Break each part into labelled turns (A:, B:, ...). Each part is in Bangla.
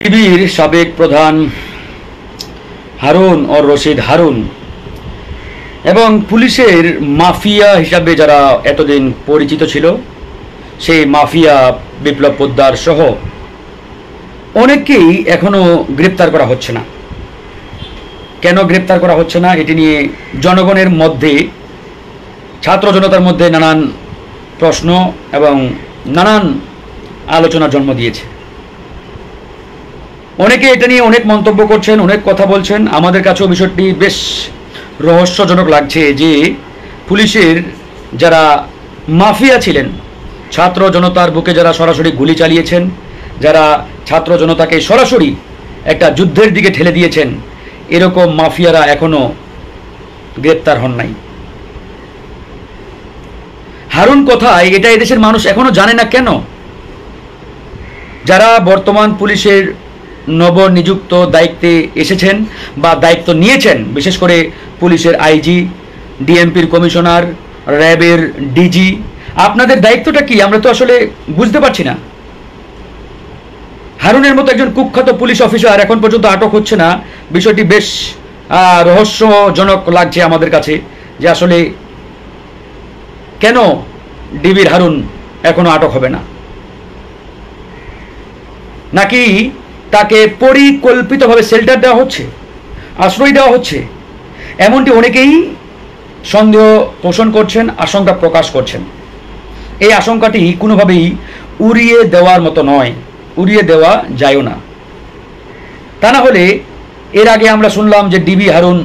A: ডিবির সাবেক প্রধান হারুন ও রশিদ হারুন এবং পুলিশের মাফিয়া হিসাবে যারা এতদিন পরিচিত ছিল, সেই মাফিয়া বিপ্লব পোদ্দার সহ অনেককেই এখনো গ্রেপ্তার করা হচ্ছে না। কেন গ্রেপ্তার করা হচ্ছে না, এটি নিয়ে জনগণের মধ্যে, ছাত্র জনতার মধ্যে নানান প্রশ্ন এবং নানান আলোচনা জন্ম দিয়েছে। অনেকে এটা নিয়ে অনেক মন্তব্য করছেন, অনেক কথা বলছেন। আমাদের কাছেও বিষয়টি বেশ রহস্যজনক লাগছে যে পুলিশের যারা মাফিয়া ছিলেন, ছাত্র জনতার বুকে যারা সরাসরি গুলি চালিয়েছেন, যারা ছাত্র জনতাকে সরাসরি একটা যুদ্ধের দিকে ঠেলে দিয়েছেন, এরকম মাফিয়ারা এখনো গ্রেপ্তার হন নাই। হারুন কোথায়, এটা এদেশের মানুষ এখনো জানে না। কেন? যারা বর্তমান পুলিশের নবনিযুক্ত দায়িত্বে এসেছেন বা দায়িত্ব নিয়েছেন, বিশেষ করে পুলিশের আইজি, ডিএমপির কমিশনার, র্যাবের ডিজি, আপনাদের দায়িত্বটা কি আমরা তো আসলে বুঝতে পারছি না। হারুনের মতো একজন কুখ্যাত পুলিশ অফিসার এখন পর্যন্ত আটক হচ্ছে না। বিষয়টি বেশ রহস্যজনক লাগছে আমাদের কাছে যে আসলে কেন ডিবির হারুন এখনো আটক হবে না, নাকি তাকে পরিকল্পিতভাবে শেল্টার দেওয়া হচ্ছে, আশ্রয় দেওয়া হচ্ছে। এমনটি অনেকেই সন্দেহ পোষণ করছেন, আশঙ্কা প্রকাশ করছেন। এই আশঙ্কাটি কোনোভাবেই উড়িয়ে দেওয়ার মতো নয়, উড়িয়ে দেওয়া যায়ও না। তা না হলে এর আগে আমরা শুনলাম যে ডিবি হারুন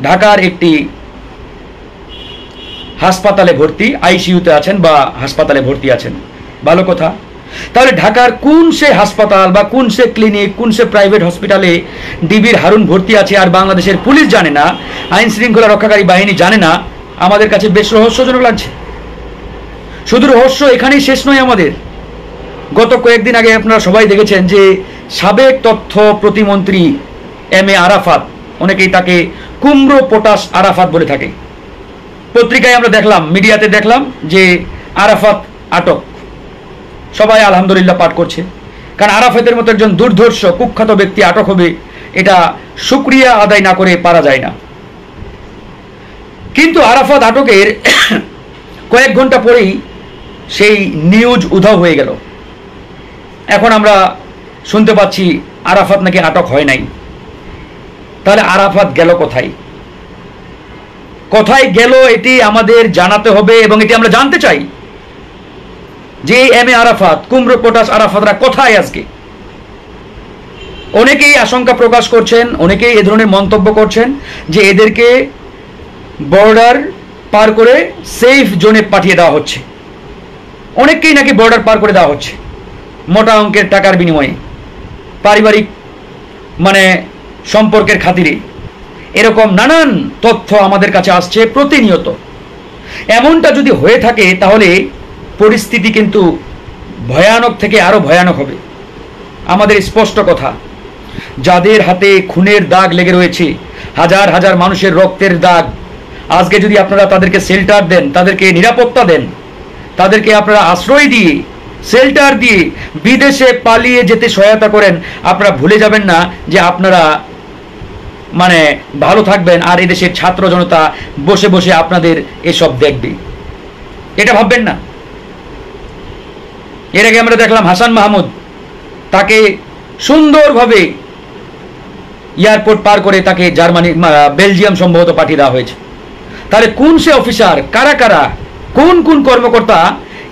A: ঢাকার একটি হাসপাতালে ভর্তি, আইসিইউতে আছেন বা হাসপাতালে ভর্তি আছেন। ভালো কথা। তাহলে ঢাকার কোন সে হাসপাতাল বা কোন সে ক্লিনিক, কোন সে প্রাইভেট হসপিটালে ডিবির হারুন ভর্তি আছে আর বাংলাদেশের পুলিশ জানে না, আইন শৃঙ্খলা রক্ষাকারী বাহিনী জানে না? আমাদের কাছে বেশ রহস্যজনক লাগছে। শুধু রহস্য এখানেই শেষ নয় আমাদের। গত কয়েকদিন আগে আপনারা সবাই দেখেছেন যে সাবেক তথ্য প্রতিমন্ত্রী এম এ আরাফাত, অনেকেই তাকে কুমড়ো পটাশ আরাফাত বলে থাকে, পত্রিকায় আমরা দেখলাম, মিডিয়াতে দেখলাম যে আরাফাত আটক। সবাই আলহামদুলিল্লাহ পাঠ করছে, কারণ আরাফাতের মতো একজন দুর্ধর্ষ কুখ্যাত ব্যক্তি আটক হবে, এটা শুকরিয়া আদায় না করে পারা যায় না। কিন্তু আরাফাত আটকের কয়েক ঘন্টা পরেই সেই নিউজ উধাও হয়ে গেল। এখন আমরা শুনতে পাচ্ছি আরাফাত নাকি আটক হয় নাই। তাহলে আরাফাত গেল কোথায়? কোথায় গেল এটি আমাদের জানাতে হবে এবং এটি আমরা জানতে চাই যে এম এ আরাফাত, কুমড়ো পটাশ আরাফাতরা কোথায় আজকে? অনেকেই আশঙ্কা প্রকাশ করছেন, অনেকেই এ ধরনের মন্তব্য করছেন যে এদেরকে বর্ডার পার করে সেফ জোনে পাঠিয়ে দেওয়া হচ্ছে। অনেককেই নাকি বর্ডার পার করে দেওয়া হচ্ছে মোটা অঙ্কের টাকার বিনিময়ে, পারিবারিক সম্পর্কের খাতিরে। এরকম নানান তথ্য আমাদের কাছে আসছে প্রতিনিয়ত। এমনটা যদি হয়ে থাকে তাহলে পরিস্থিতি কিন্তু ভয়ানক থেকে আরো ভয়ানক হবে। আমাদের স্পষ্ট কথা, যাদের হাতে খুনের দাগ লেগে রয়েছে, হাজার হাজার মানুষের রক্তের দাগ, আজকে যদি আপনারা তাদেরকে শেল্টার দেন, তাদেরকে নিরাপত্তা দেন, তাদেরকে আপনারা আশ্রয় দিয়ে, শেল্টার দিয়ে বিদেশে পালিয়ে যেতে সহায়তা করেন, আপনারা ভুলে যাবেন না যে আপনারা ভালো থাকবেন আর এদেশের ছাত্র জনতা বসে বসে আপনাদের এসব দেখবে। এটা ভাববেন না। এর আগে আমরা দেখলাম হাসান মাহমুদ, তাকে সুন্দরভাবে এয়ারপোর্ট পার করে তাকে জার্মানি, বেলজিয়াম সম্ভবত পাঠিয়ে দেওয়া হয়েছে। তাহলে কোন সে অফিসার, কারা কারা, কোন কোন কর্মকর্তা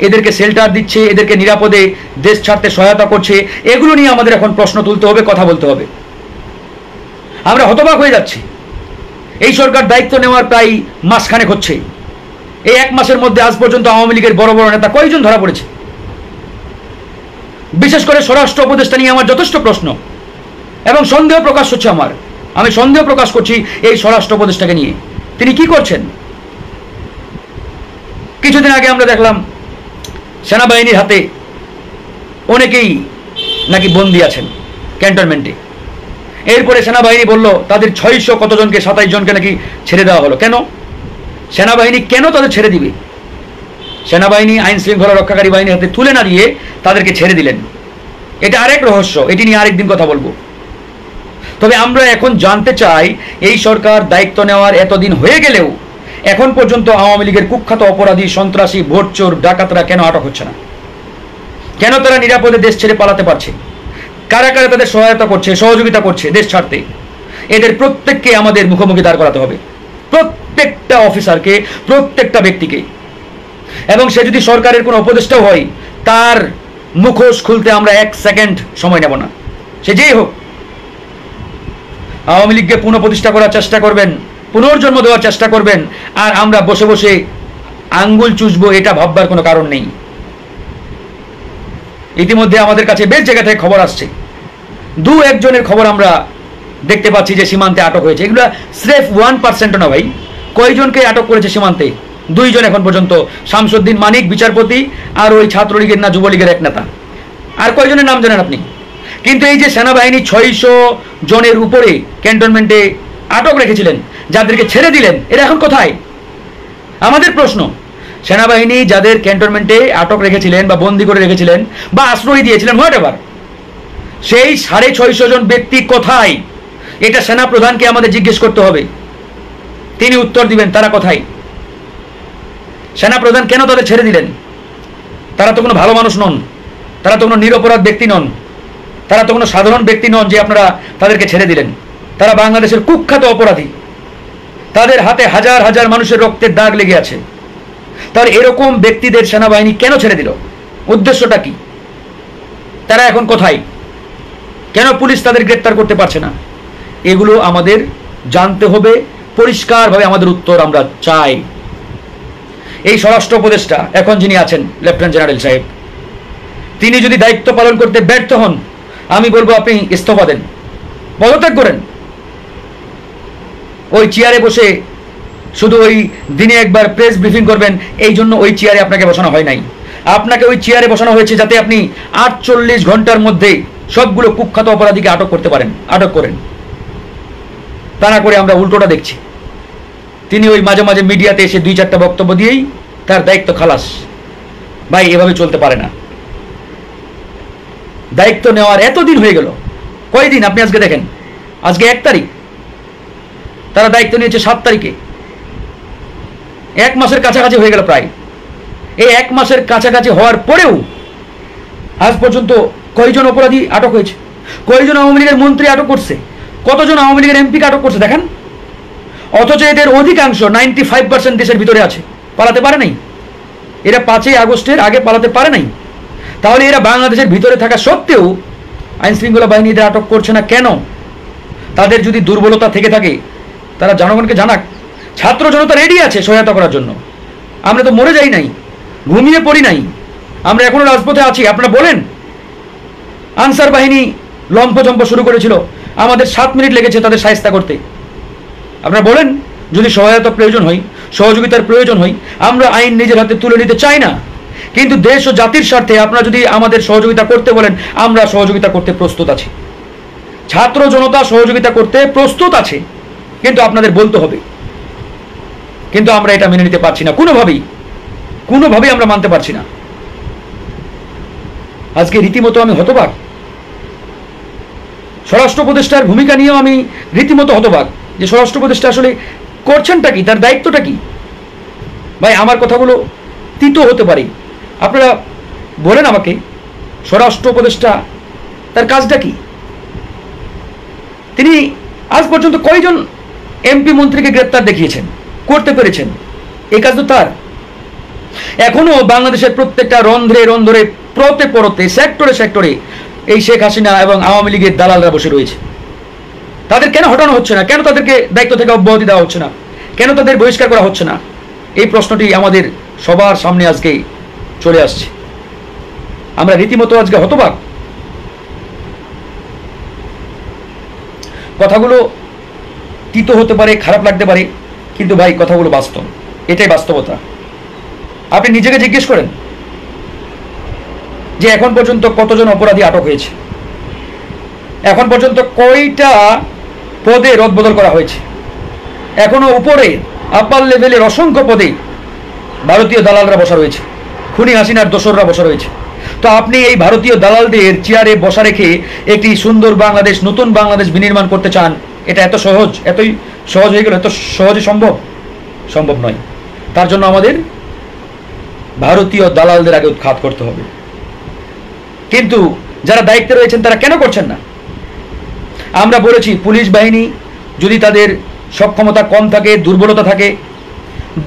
A: এদেরকে শেল্টার দিচ্ছে, এদেরকে নিরাপদে দেশ ছাড়তে সহায়তা করছে, এগুলো নিয়ে আমাদের এখন প্রশ্ন তুলতে হবে, কথা বলতে হবে। আমরা হতবাক হয়ে যাচ্ছি। এই সরকার দায়িত্ব নেওয়ার প্রায় মাসখানেক হচ্ছে। এই এক মাসের মধ্যে আজ পর্যন্ত আওয়ামী লীগের বড় বড় নেতা কয়জন ধরা পড়েছে? বিশেষ করে স্বরাষ্ট্র উপদেষ্টা নিয়ে আমার যথেষ্ট প্রশ্ন এবং সন্দেহ প্রকাশ হচ্ছে। আমি সন্দেহ প্রকাশ করছি এই স্বরাষ্ট্র উপদেষ্টাকে নিয়ে, তিনি কি করছেন? কিছুদিন আগে আমরা দেখলাম সেনাবাহিনীর হাতে অনেকেই নাকি বন্দী আছেন ক্যান্টনমেন্টে। এরপরে সেনাবাহিনী বলল তাদের 600 কতজনকে, 27 জনকে নাকি ছেড়ে দেওয়া হলো। কেন? সেনাবাহিনী কেন তাদের ছেড়ে দিবে? সেনাবাহিনী আইন শৃঙ্খলা রক্ষাকারী বাহিনীর হাতে তুলে না দিয়ে তাদেরকে ছেড়ে দিলেন। এটা আরেক রহস্য, এটি নিয়ে আরেকদিন কথা বলবো। তবে আমরা এখন জানতে চাই, এই সরকার দায়িত্ব নেওয়ার এতদিন হয়ে গেলেও এখন পর্যন্ত আওয়ামী লীগের কুখ্যাত অপরাধী, সন্ত্রাসী, ভোটচোর, ডাকাতরা কেন আটক হচ্ছে না? কেন তারা নিরাপদে দেশ ছেড়ে পালাতে পারছে? কারা কারা তাদের সহায়তা করছে, সহযোগিতা করছে দেশ ছাড়তে? এদের প্রত্যেককে আমাদের মুখোমুখি দাঁড় করাতে হবে, প্রত্যেকটা অফিসারকে, প্রত্যেকটা ব্যক্তিকে। এবং সে যদি সরকারের কোনো উপদেষ্টাও হয়, তার মুখোশ খুলতে আমরা 1 সেকেন্ড সময় নেব না, সে যেই হোক। আওয়ামী লীগকে পুনঃপ্রতিষ্ঠা করার চেষ্টা করবেন, পুনর্জন্ম দেওয়ার চেষ্টা করবেন, আর আমরা বসে বসে আঙ্গুল চুষবো, এটা ভাববার কোনো কারণ নেই। ইতিমধ্যে আমাদের কাছে বেশ জায়গা থেকে খবর আসছে, 2-1 জনের খবর আমরা দেখতে পাচ্ছি যে সীমান্তে আটক হয়েছে। এগুলো স্রেফ 1% না ভাই, কয়জনকে আটক করেছে সীমান্তে? 2 জন এখন পর্যন্ত, শামসুদ্দিন মানিক বিচারপতি, আর ওই ছাত্রলীগের না যুবলীগের এক নেতা। আর কয়জনের নাম জানেন আপনি? কিন্তু এই যে সেনাবাহিনী 600 জনের উপরে ক্যান্টনমেন্টে আটক রেখেছিলেন, যাদেরকে ছেড়ে দিলেন, এরা এখন কোথায়? আমাদের প্রশ্ন, সেনাবাহিনী যাদের ক্যান্টনমেন্টে আটক রেখেছিলেন বা বন্দি করে রেখেছিলেন বা আশ্রয় দিয়েছিলেন, হোয়াটএভার, সেই 650 জন ব্যক্তি কোথায়? এটা সেনা প্রধানকে আমাদের জিজ্ঞেস করতে হবে, তিনি উত্তর দিবেন তারা কোথায়। সেনা প্রধান কেন তাদের ছেড়ে দিলেন? তারা তো কোনো ভালো মানুষ নন, তারা তো কোনো নিরপরাধ ব্যক্তি নন, তারা তো কোনো সাধারণ ব্যক্তি নন যে আপনারা তাদেরকে ছেড়ে দিলেন। তারা বাংলাদেশের কুখ্যাত অপরাধী, তাদের হাতে হাজার হাজার মানুষের রক্তের দাগ লেগে আছে। তাহলে এরকম ব্যক্তিদের সেনাবাহিনী কেন ছেড়ে দিল? উদ্দেশ্যটা কি? তারা এখন কোথায়? কেন পুলিশ তাদের গ্রেপ্তার করতে পারছে না? এগুলো আমাদের জানতে হবে, পরিষ্কারভাবে আমাদের উত্তর আমরা চাই। এই স্বরাষ্ট্র উপদেষ্টা এখন যিনি আছেন, লেফটেন্যান্ট জেনারেল সাহেব, তিনি যদি দায়িত্ব পালন করতে ব্যর্থ হন, আমি বলবো আপনি ইস্তফা দেন, পদত্যাগ করেন। ওই চেয়ারে বসে শুধু ওই দিনে একবার প্রেস ব্রিফিং করবেন, এই জন্য ওই চেয়ারে আপনাকে বসানো হয় নাই। আপনাকে ওই চেয়ারে বসানো হয়েছে যাতে আপনি 48 ঘন্টার মধ্যে সবগুলো কুখ্যাত অপরাধীকে আটক করতে পারেন। আটক করেন, তা না করে আমরা উল্টোটা দেখছি। তিনি ওই মাঝে মাঝে মিডিয়াতে এসে 2-4টা বক্তব্য দিয়েই তার দায়িত্ব খালাস। ভাই, এভাবে চলতে পারে না। দায়িত্ব নেওয়ার এতদিন হয়ে গেল, কয়দিন আপনি আজকে দেখেন, আজকে 1 তারিখ, তারা দায়িত্ব নিয়েছে 7 তারিখে। 1 মাসের কাছাকাছি হয়ে গেল প্রায়। এই 1 মাসের কাছাকাছি হওয়ার পরেও আজ পর্যন্ত কয়জন অপরাধী আটক হয়েছে? কয়জন আওয়ামী লীগের মন্ত্রী আটক করছে? কতজন আওয়ামী লীগের এমপিকে আটক করছে দেখেন। অথচ এদের অধিকাংশ 95% দেশের ভিতরে আছে, পালাতে পারে নাই। এরা 5ই আগস্টের আগে পালাতে পারে নাই। তাহলে এরা বাংলাদেশের ভিতরে থাকা সত্ত্বেও আইন শৃঙ্খলা বাহিনী এদের আটক করছে না কেন? তাদের যদি দুর্বলতা থেকে থাকে তারা জনগণকে জানাক। ছাত্র জনতা রেডি আছে সহায়তা করার জন্য। আমরা তো মরে যাই নাই, ঘুমিয়ে পড়ি নাই, আমরা এখনো রাজপথে আছি। আপনারা বলেন, আনসার বাহিনী লম্ফজম্প শুরু করেছিল, আমাদের 7 মিনিট লেগেছে তাদের শায়েস্তা করতে। আপনারা বলেন, যদি সহায়তা প্রয়োজন হয়, সহযোগিতার প্রয়োজন হয়, আমরা আইন নিজের হাতে তুলে নিতে চাই না। কিন্তু দেশ ও জাতির স্বার্থে আপনারা যদি আমাদের সহযোগিতা করতে বলেন, আমরা সহযোগিতা করতে প্রস্তুত আছি। ছাত্র জনতা সহযোগিতা করতে প্রস্তুত আছে, কিন্তু আপনাদের বলতে হবে। কিন্তু আমরা এটা মেনে নিতে পারছি না, কোনোভাবেই আমরা মানতে পারছি না। আজকে রীতিমতো আমি হতবাক। স্বরাষ্ট্র উপদেষ্টার ভূমিকা নিয়েও আমি রীতিমতো হতবাক যে স্বরাষ্ট্র উপদেষ্টা আসলে করছেনটা কি, তার দায়িত্বটা কি। ভাই, আমার কথাগুলো তিতো হতে পারে, আপনারা বলেন আমাকে, স্বরাষ্ট্র উপদেষ্টা তার কাজটা কি? তিনি আজ পর্যন্ত কয়জন এমপি মন্ত্রীকে গ্রেপ্তার দেখিয়েছেন, করতে পেরেছেন? এই কাজ তো তার। এখনো বাংলাদেশের প্রত্যেকটা রন্ধ্রে রন্ধ্রে, পরতে পরতে, সেক্টরে সেক্টরে এই শেখ হাসিনা এবং আওয়ামী লীগের দালালরা বসে রয়েছে। তাদের কেন হটানো হচ্ছে না? কেন তাদেরকে দায়িত্ব থেকে অব্যাহতি দেওয়া হচ্ছে না? কেন তাদের বহিষ্কার করা হচ্ছে না? এই প্রশ্নটি আমাদের সবার সামনে আজকে চলে আসছে। আমরা রীতিমতো আজকে হতবাক। কথাগুলো তিতো হতে পারে, খারাপ লাগতে পারে, কিন্তু ভাই কথাগুলো বাস্তব, এটাই বাস্তবতা। আপনি নিজেকে জিজ্ঞেস করেন যে এখন পর্যন্ত কতজন অপরাধী আটক হয়েছে, এখন পর্যন্ত কয়টা পদে রদবদল করা হয়েছে। এখনো উপরে আপার লেভেলের অসংখ্য পদে ভারতীয় দালালরা বসা রয়েছে, খুনি হাসিনার দোসররা বসা রয়েছে। তো আপনি এই ভারতীয় দালালদের চেয়ারে বসা রেখে একটি সুন্দর বাংলাদেশ, নতুন বাংলাদেশ বিনির্মাণ করতে চান, এটা এত সহজ, এতই সহজ হয়ে গেল, এত সহজে সম্ভব? সম্ভব নয়। তার জন্য আমাদের ভারতীয় দালালদের আগে উৎখাত করতে হবে। কিন্তু যারা দায়িত্বে রয়েছেন তারা কেন করছেন না? আমরা বলেছি, পুলিশ বাহিনী যদি তাদের সক্ষমতা কম থাকে, দুর্বলতা থাকে,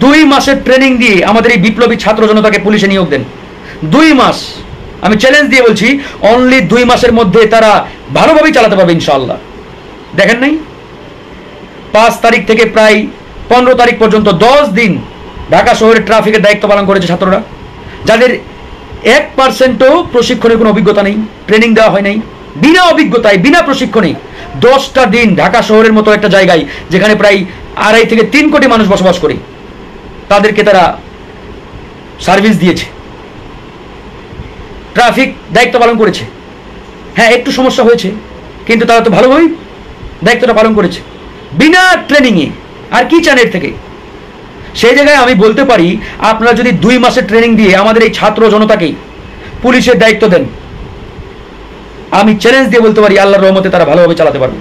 A: 2 মাসের ট্রেনিং দিয়ে আমাদের এই বিপ্লবী ছাত্র জনতাকে পুলিশে নিয়োগ দেন। 2 মাস, আমি চ্যালেঞ্জ দিয়ে বলছি, অনলি 2 মাসের মধ্যে তারা ভালোভাবেই চালাতে পারবে ইনশাআল্লাহ। দেখেন নাই 5 তারিখ থেকে প্রায় 15 তারিখ পর্যন্ত 10 দিন ঢাকা শহরের ট্রাফিকের দায়িত্ব পালন করেছে ছাত্ররা, যাদের 1%ও প্রশিক্ষণের কোনো অভিজ্ঞতা নেই, ট্রেনিং দেওয়া হয় নাই, বিনা অভিজ্ঞতায়, বিনা প্রশিক্ষণে 10টা দিন ঢাকা শহরের মতো একটা জায়গায় যেখানে প্রায় 2.5 থেকে 3 কোটি মানুষ বসবাস করে, তাদেরকে তারা সার্ভিস দিয়েছে, ট্রাফিক দায়িত্ব পালন করেছে। হ্যাঁ, একটু সমস্যা হয়েছে, কিন্তু তারা তো ভালোভাবেই দায়িত্বটা পালন করেছে বিনা ট্রেনিংয়ে। আর কি চান এর থেকে? সেই জায়গায় আমি বলতে পারি, আপনারা যদি 2 মাসের ট্রেনিং দিয়ে আমাদের এই ছাত্র জনতাকেই পুলিশের দায়িত্ব দেন, আমি চ্যালেঞ্জ দিয়ে বলতে পারি আল্লাহর রহমতে তারা ভালোভাবে চালাতে পারবে।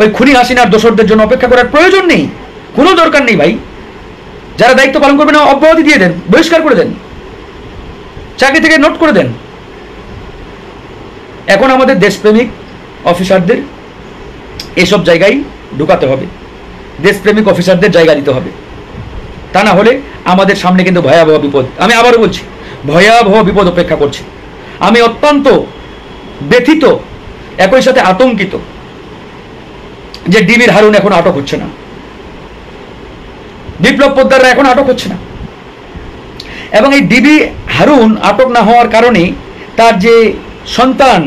A: ওই খুনি হাসিনার দোসরদের জন্য অপেক্ষা করার প্রয়োজন নেই, কোনো দরকার নেই ভাই। যারা দায়িত্ব পালন করবে না, অব্যাহতি দিয়ে দেন, বহিষ্কার করে দেন, চাকরি থেকে নোট করে দেন। এখন আমাদের দেশপ্রেমিক অফিসারদের এসব জায়গায় ঢুকাতে হবে, দেশপ্রেমিক অফিসারদের জায়গা দিতে হবে। তা না হলে আমাদের সামনে কিন্তু ভয়াবহ বিপদ, আমি আবারও বলছি, ভয়াবহ বিপদ অপেক্ষা করছে। আমি অত্যন্ত ব্যথিত, একই সাথে আতঙ্কিত যে ডিবির হারুন এখন আটক হচ্ছে না, বিপ্লব পোদ্দাররা এখন আটক হচ্ছে না। এবং এই ডিবি হারুন আটক না হওয়ার কারণে তার যে সন্তান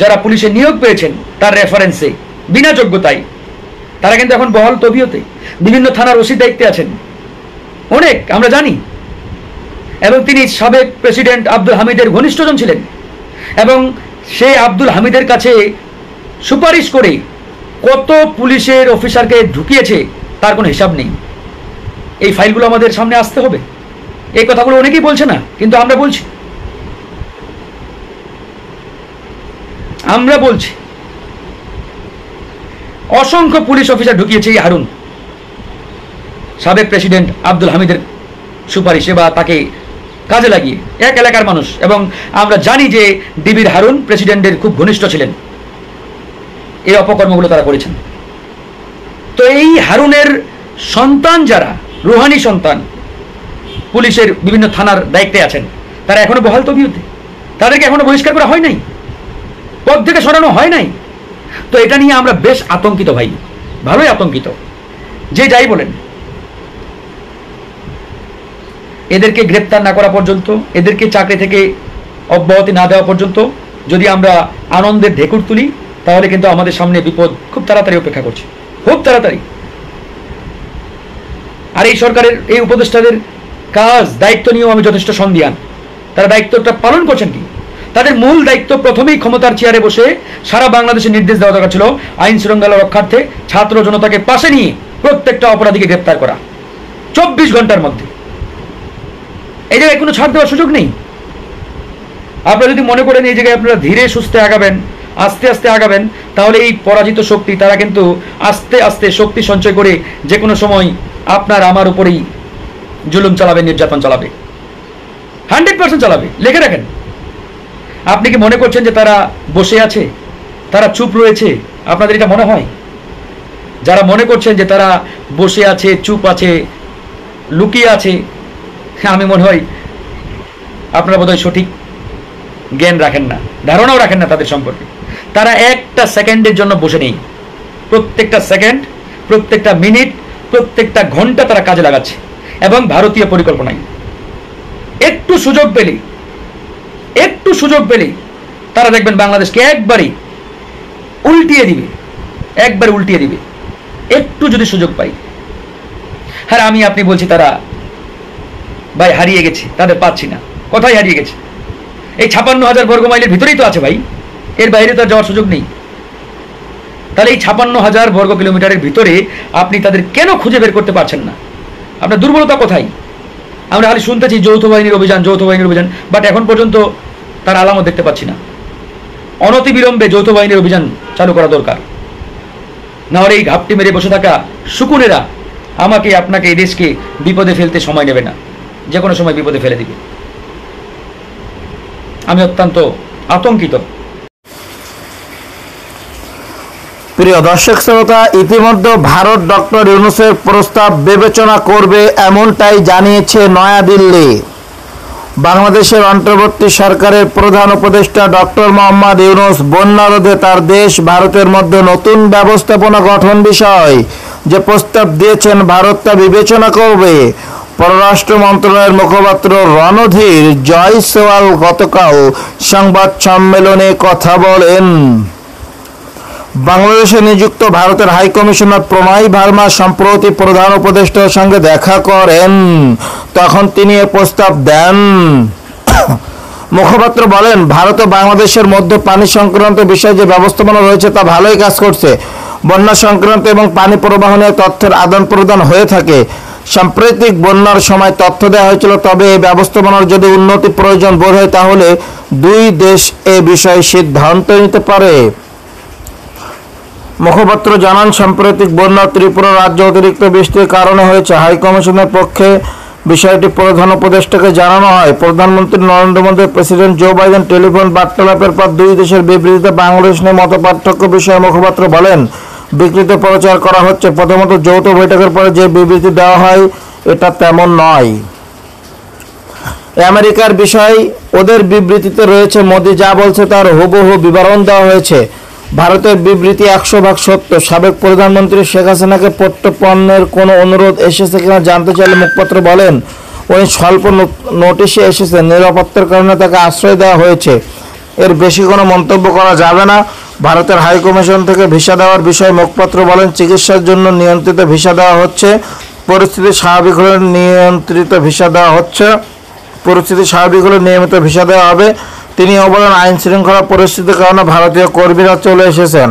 A: যারা পুলিশে নিয়োগ পেয়েছেন তার রেফারেন্সে বিনা যোগ্যতায়, তারা কিন্তু এখন বহাল তবিয়তে বিভিন্ন থানার ওসির দায়িত্বে আছেন, অনেক আমরা জানি। এবং তিনি সাবেক প্রেসিডেন্ট আব্দুল হামিদের ঘনিষ্ঠজন ছিলেন, এবং সেই আব্দুল হামিদের কাছে সুপারিশ করে কত পুলিশের অফিসারকে ঢুকিয়েছে তার কোনো হিসাব নেই। এই ফাইলগুলো আমাদের সামনে আসতে হবে। এই কথাগুলো অনেকেই বলছে না, কিন্তু আমরা বলছি অসংখ্য পুলিশ অফিসার ঢুকিয়েছে এই হারুন, সাবেক প্রেসিডেন্ট আব্দুল হামিদের সুপারিশে বা তাকে কাজে লাগিয়ে, এক এলাকার মানুষ। এবং আমরা জানি যে ডিবির হারুন প্রেসিডেন্টের খুব ঘনিষ্ঠ ছিলেন, এই অপকর্মগুলো তারা করেছেন। তো এই হারুনের সন্তান যারা, রুহানি সন্তান, পুলিশের বিভিন্ন থানার দায়িত্বে আছেন, তারা এখনো বহাল তবিয়তে, তাদেরকে এখনো বহিষ্কার করা হয় নাই, পদ থেকে সরানো হয় নাই। তো এটা নিয়ে আমরা বেশ আতঙ্কিত ভাই, ভালোই আতঙ্কিত। যে যাই বলেন, এদেরকে গ্রেপ্তার না করা পর্যন্ত, এদেরকে চাকরি থেকে অব্যাহতি না দেওয়া পর্যন্ত যদি আমরা আনন্দের ঢেকুর তুলি, তাহলে কিন্তু আমাদের সামনে বিপদ খুব তাড়াতাড়ি অপেক্ষা করছে, খুব তাড়াতাড়ি। আর এই সরকারের এই উপদেষ্টাদের কাজ, দায়িত্ব নিয়েও আমি যথেষ্ট সন্দিহান। তারা দায়িত্বটা পালন করছেন কি? তাদের মূল দায়িত্ব প্রথমেই ক্ষমতার চেয়ারে বসে সারা বাংলাদেশে নির্দেশ দেওয়া দরকার ছিল আইন শৃঙ্খলা রক্ষার্থে ছাত্র জনতাকে পাশে নিয়ে প্রত্যেকটা অপরাধীকে গ্রেপ্তার করা 24 ঘন্টার মধ্যে। এই জায়গায় কোনো ছাড় দেওয়ার সুযোগ নেই। আপনারা যদি মনে করেন এই জায়গায় আপনারা ধীরে সুস্থে আগাবেন, আস্তে আস্তে আগাবেন, তাহলে এই পরাজিত শক্তি তারা কিন্তু আস্তে আস্তে শক্তি সঞ্চয় করে যে কোনো সময় আপনার আমার উপরেই জুলুম চালাবে, নির্যাতন চালাবে, 100% চালাবে। লিখে রাখেন। আপনি কি মনে করছেন যে তারা বসে আছে, তারা চুপ রয়েছে? আপনাদের এটা মনে হয়? যারা মনে করছেন যে তারা বসে আছে, চুপ আছে, লুকিয়ে আছে, আমি মনে হয় আপনারা বোধহয় সঠিক জ্ঞান রাখেন না, ধারণাও রাখেন না তাদের সম্পর্কে। তারা একটা সেকেন্ডের জন্য বসে নেই, প্রত্যেকটা সেকেন্ড, প্রত্যেকটা মিনিট, প্রত্যেকটা ঘন্টা তারা কাজে লাগাচ্ছে। এবং ভারতীয় পরিকল্পনায় একটু সুযোগ পেলেই তারা দেখবেন বাংলাদেশকে একবারে উল্টিয়ে দিবে, একটু যদি সুযোগ পাই। হ্যাঁ, আপনি বলছি তারা ভাই হারিয়ে গেছে, তাদের পাচ্ছি না। কোথায় হারিয়ে গেছে? এই 56,000 বর্গ মাইলের ভিতরেই তো আছে ভাই, এর বাইরে তো যাওয়ার সুযোগ নেই। তাহলে এই 56,000 বর্গ কিলোমিটারের ভিতরে আপনি তাদের কেন খুঁজে বের করতে পারছেন না? আপনার দুর্বলতা কোথায়? আমরা খালি শুনতেছি যৌথ বাহিনীর অভিযান, যৌথ বাহিনীর অভিযান, বাট এখন পর্যন্ত তার আলামত দেখতে পাচ্ছি না। অনতিবিলম্বে যৌথ বাহিনীর অভিযান চালু করা দরকার, নাহলে এই ঘাপটি মেরে বসে থাকা শকুনেরা আমাকে আপনাকে এই দেশকে বিপদে ফেলতে সময় নেবে না, যে কোনো সময় বিপদে ফেলে দিবে। আমি অত্যন্ত আতঙ্কিত।
B: প্রিয় দর্শক শ্রোতা, ইতিমধ্যে ভারত ডক্টর ইউনূসের প্রস্তাব বিবেচনা করবে এমনটাই জানিয়েছে নয়াদিল্লি। বাংলাদেশের অন্তর্বর্তী সরকারের প্রধান উপদেষ্টা ডক্টর মোহাম্মদ ইউনূস বন্যা রোধে তার দেশ ভারতের মধ্যে নতুন ব্যবস্থাপনা গঠন বিষয় যে প্রস্তাব দিয়েছেন, ভারত তা বিবেচনা করবে। পররাষ্ট্র মন্ত্রণালয়ের মুখপাত্র রণধীর জয়সওয়াল গতকাল সংবাদ সম্মেলনে কথা বলেন। বাংলাদেশে নিযুক্ত ভারতের হাই কমিশনার প্রণয় ভার্মা সম্প্রতি প্রধান উপদেষ্টার সঙ্গে দেখা করেন, তখন তিনি এ প্রস্তাব দেন। মুখপাত্র বলেন, ভারত ও বাংলাদেশের মধ্যে পানি সংক্রান্ত বিষয়ে যে ব্যবস্থাপনা রয়েছে তা ভালোই কাজ করছে। বন্যা সংক্রান্ত এবং পানি প্রবাহ নিয়ে তথ্যের আদান প্রদান হয়ে থাকে। সাম্প্রতিক বন্যার সময় তথ্য দেওয়া হয়েছিল, তবে এই ব্যবস্থাপনার যদি উন্নতি প্রয়োজন বোধ হয় তাহলে দুই দেশ এ বিষয়ে সিদ্ধান্ত নিতে পারে। মুখপাত্র জানান, সাম্প্রতিক বন্যা ত্রিপুরা রাজ্য অতিরিক্ত বৃষ্টির কারণে হয়েছে। হাইকমিশনের পক্ষে বিষয়টি প্রধান উপদেষ্টাকে জানানো হয়। প্রধানমন্ত্রী Narendra Modi, president Joe Biden telephone বার্তালাপের পর দুই দেশের বিবৃতিতে বাংলাদেশ নিয়ে মতপার্থক্য বিষয়ে মুখপাত্র বলেন, বিকৃত প্রচার করা হচ্ছে। প্রথমত, যৌথ বৈঠকের পরে যে বিবৃতি দেওয়া হয় এটা তেমন নয়। আমেরিকার বিষয় ওদের বিবৃতিতে রয়েছে, মোদি যা বলছে তার হুবহু বিবরণ দেওয়া হয়েছে। ভারতের বিবৃতি 100% সত্য। সাবেক প্রধানমন্ত্রী শেখ হাসিনাকে প্রত্যর্পণের কোনো অনুরোধ এসেছে কিনা জানতে চাইলে মুখপাত্র বলেন, উনি স্বল্প নোটিশে এসেছেন, নিরাপত্তার কারণে তাকে আশ্রয় দেওয়া হয়েছে, এর বেশি কোনো মন্তব্য করা যাবে না। ভারতের হাইকমিশন থেকে ভিসা দেওয়ার বিষয়ে মুখপাত্র বলেন, চিকিৎসার জন্য নিয়ন্ত্রিত ভিসা দেওয়া হচ্ছে, পরিস্থিতি স্বাভাবিক হলে নিয়ন্ত্রিত ভিসা দেওয়া হচ্ছে, পরিস্থিতি স্বাভাবিক হলে নিয়মিত ভিসা দেওয়া হবে। তিনিও বলেন, আইন শৃঙ্খলা পরিস্থিতির কারণে ভারতীয় কর্মীরা চলে এসেছেন,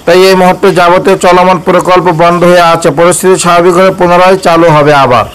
B: তাই এই মুহূর্তে যাবতীয় চলমান প্রকল্প বন্ধ হয়ে আছে। পরিস্থিতি স্বাভাবিক হলে পুনরায় চালু হবে আবার।